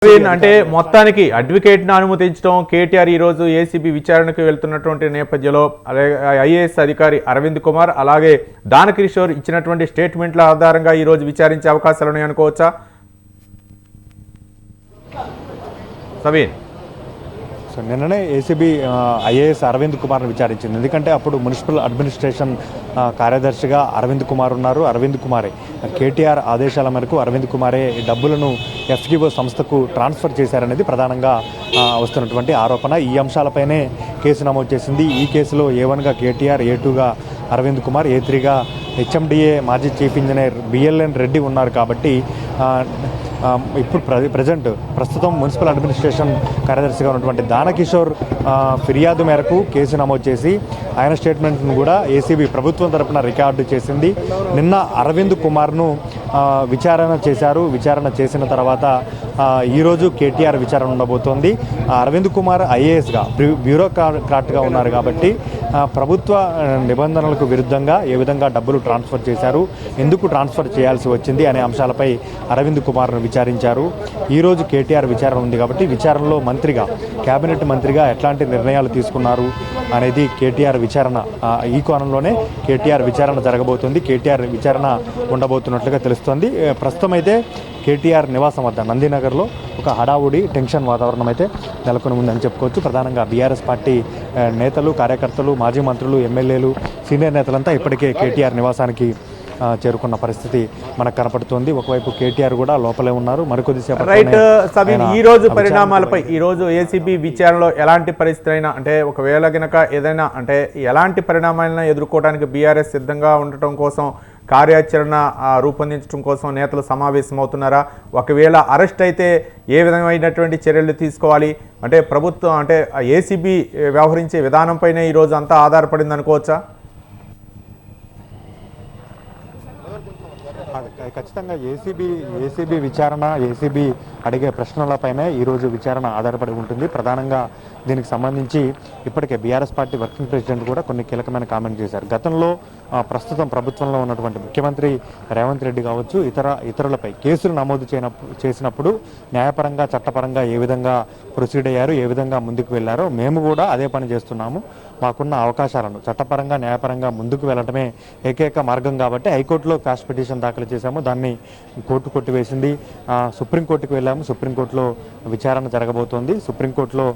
అంటే మొత్తానికి అడ్వకేట్ను అనుమతించడం కేటీఆర్ ఈరోజు ఏసీబీ విచారణకు వెళ్తున్నటువంటి నేపథ్యంలో అలాగే ఐఏఎస్ అధికారి అరవింద్ కుమార్ అలాగే దానకిషోర్ ఇచ్చినటువంటి స్టేట్మెంట్ల ఆధారంగా ఈరోజు విచారించే అవకాశాలు ఉన్నాయనుకోవచ్చా? సవీన్, సో నిన్ననే ఏసీబీ ఐఏఎస్ అరవింద్ కుమార్ను విచారించింది. ఎందుకంటే అప్పుడు మున్సిపల్ అడ్మినిస్ట్రేషన్ కార్యదర్శిగా అరవింద్ కుమార్ ఉన్నారు. అరవింద్ కుమారే కేటీఆర్ ఆదేశాల మేరకు అరవింద్ కుమారే డబ్బులను ఎఫ్జిఓ సంస్థకు ట్రాన్స్ఫర్ చేశారనేది ప్రధానంగా వస్తున్నటువంటి ఆరోపణ. ఈ అంశాలపైనే కేసు నమోదు చేసింది. ఈ కేసులో A1గా కేటీఆర్, A2గా అరవింద్ కుమార్, A3గా హెచ్ఎండిఏ మాజీ చీఫ్ ఇంజనీర్ బిఎల్ఎన్ రెడ్డి ఉన్నారు. కాబట్టి ఇప్పుడు ప్రస్తుతం మున్సిపల్ అడ్మినిస్ట్రేషన్ కార్యదర్శిగా ఉన్నటువంటి దానకిషోర్ ఫిర్యాదు మేరకు కేసు నమోదు చేసి ఆయన స్టేట్మెంట్ను కూడా ఏసీబీ ప్రభుత్వం తరపున రికార్డు చేసింది. నిన్న అరవింద్ కుమార్ను విచారణ చేశారు. విచారణ చేసిన తర్వాత ఈరోజు కేటీఆర్ విచారణ ఉండబోతోంది. అరవింద్ కుమార్ ఐఏఎస్గా బ్యూరోక్రాట్గా ఉన్నారు కాబట్టి ప్రభుత్వ నిబంధనలకు విరుద్ధంగా ఏ విధంగా డబ్బులు ట్రాన్స్ఫర్ చేశారు, ఎందుకు ట్రాన్స్ఫర్ చేయాల్సి వచ్చింది అనే అంశాలపై అరవింద్ కుమార్ను విచారించారు. ఈరోజు కేటీఆర్ విచారణ ఉంది కాబట్టి విచారణలో మంత్రిగా, కేబినెట్ మంత్రిగా ఎట్లాంటి నిర్ణయాలు తీసుకున్నారు అనేది కేటీఆర్ విచారణ, ఈ కోణంలోనే కేటీఆర్ విచారణ జరగబోతుంది. కేటీఆర్ విచారణ ఉండబోతున్నట్లుగా తెలుస్తోంది. ప్రస్తుతం అయితే కేటీఆర్ నివాసం వద్ద నందినగర్లో ఒక హడావుడి టెన్షన్ వాతావరణం అయితే నెలకొని ఉందని చెప్పుకోవచ్చు. ప్రధానంగా బీఆర్ఎస్ పార్టీ నేతలు, కార్యకర్తలు, మాజీ మంత్రులు, ఎమ్మెల్యేలు, సీనియర్ నేతలంతా ఇప్పటికే కేటీఆర్ నివాసానికి చేరుకున్న పరిస్థితి మనకు కనపడుతోంది. ఒకవైపు కేటీఆర్ కూడా లోపలే ఉన్నారు. మరికొద్దిసేపు రైట్ సబీన్, ఈ రోజు పరిణామాలపై ఈ రోజు ఏసీబీ విచారణలో ఎలాంటి పరిస్థితి అయినా అంటే ఒకవేళ గనక ఏదైనా అంటే ఎలాంటి పరిణామాలను ఎదుర్కోవడానికి బీఆర్ఎస్ సిద్ధంగా ఉండటం కోసం కార్యాచరణ రూపొందించడం కోసం నేతలు సమావేశమవుతున్నారా? ఒకవేళ అరెస్ట్ అయితే ఏ విధమైనటువంటి చర్యలు తీసుకోవాలి అంటే ప్రభుత్వం అంటే ఏసీబీ వ్యవహరించే విధానంపైనే ఈరోజు అంతా ఆధారపడింది అనుకోవచ్చా? ఖచ్చితంగా ఏసీబీ విచారణ, ఏసీబీ అడిగే ప్రశ్నలపైనే ఈరోజు విచారణ ఆధారపడి ఉంటుంది. ప్రధానంగా దీనికి సంబంధించి ఇప్పటికే బీఆర్ఎస్ పార్టీ వర్కింగ్ ప్రెసిడెంట్ కూడా కొన్ని కీలకమైన కామెంట్ చేశారు. గతంలో ప్రస్తుతం ప్రభుత్వంలో ఉన్నటువంటి ముఖ్యమంత్రి రేవంత్ రెడ్డి కావచ్చు, ఇతరులపై కేసులు నమోదు చేసినప్పుడు న్యాయపరంగా, చట్టపరంగా ఏ విధంగా ప్రొసీడ్ అయ్యారు, ఏ విధంగా ముందుకు వెళ్ళారో మేము కూడా అదే పని చేస్తున్నాము. మాకున్న అవకాశాలను చట్టపరంగా, న్యాయపరంగా ముందుకు వెళ్ళడమే ఏకైక మార్గం కాబట్టి హైకోర్టులో క్వాష్ పిటిషన్ దాఖలు చేశాము. దాన్ని కోర్టు కొట్టివేసింది. సుప్రీంకోర్టుకు వెళ్ళాము. సుప్రీంకోర్టులో విచారణ జరగబోతోంది. సుప్రీంకోర్టులో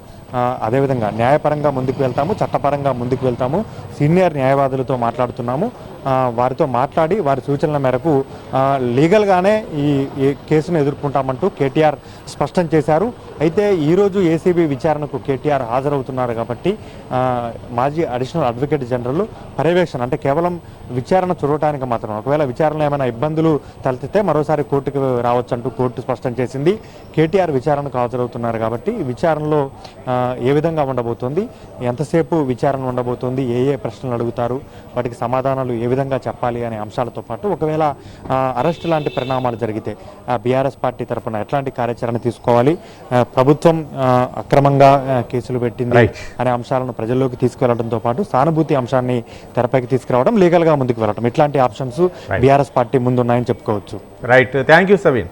అదేవిధంగా న్యాయపరంగా ముందుకు వెళ్తాము, చట్టపరంగా ముందుకు వెళ్తాము. సీనియర్ న్యాయవాదులతో మాట్లాడుతున్నాము. వారితో మాట్లాడి వారి సూచనల మేరకు లీగల్గానే ఈ కేసును ఎదుర్కొంటామంటూ కేటీఆర్ స్పష్టం చేశారు. అయితే ఈరోజు ఏసీబీ విచారణకు కేటీఆర్ హాజరవుతున్నారు కాబట్టి మాజీ అడిషనల్ అడ్వకేట్ జనరల్ పర్యవేక్షణ అంటే కేవలం విచారణ చూడటానికి మాత్రం, ఒకవేళ విచారణలో ఏమైనా ఇబ్బందులు తలెత్తితే మరోసారి కోర్టుకు రావచ్చంటూ కోర్టు స్పష్టం చేసింది. కేటీఆర్ విచారణకు హాజరవుతున్నారు కాబట్టి విచారణలో ఏ విధంగా ఉండబోతోంది, ఎంతసేపు విచారణ ఉండబోతోంది, ఏ ప్రశ్నలు అడుగుతారు, వాటికి సమాధానాలు ఏ విధంగా చెప్పాలి అనే అంశాలతో పాటు ఒకవేళ అరెస్ట్ లాంటి పరిణామాలు జరిగితే బీఆర్ఎస్ పార్టీ తరఫున ఎట్లాంటి కార్యాచరణ తీసుకోవాలి, ప్రభుత్వం అక్రమంగా కేసులు పెట్టింది అనే అంశాలను ప్రజల్లోకి తీసుకువెళ్లడంతో పాటు సానుభూతి అంశాన్ని తెరపైకి తీసుకురావడం, లీగల్గా ముందుకు వెళ్ళడం, ఇట్లాంటి ఆప్షన్స్ బీఆర్ఎస్ పార్టీ ముందున్నాయని చెప్పుకోవచ్చు. Right, thank you Saveen.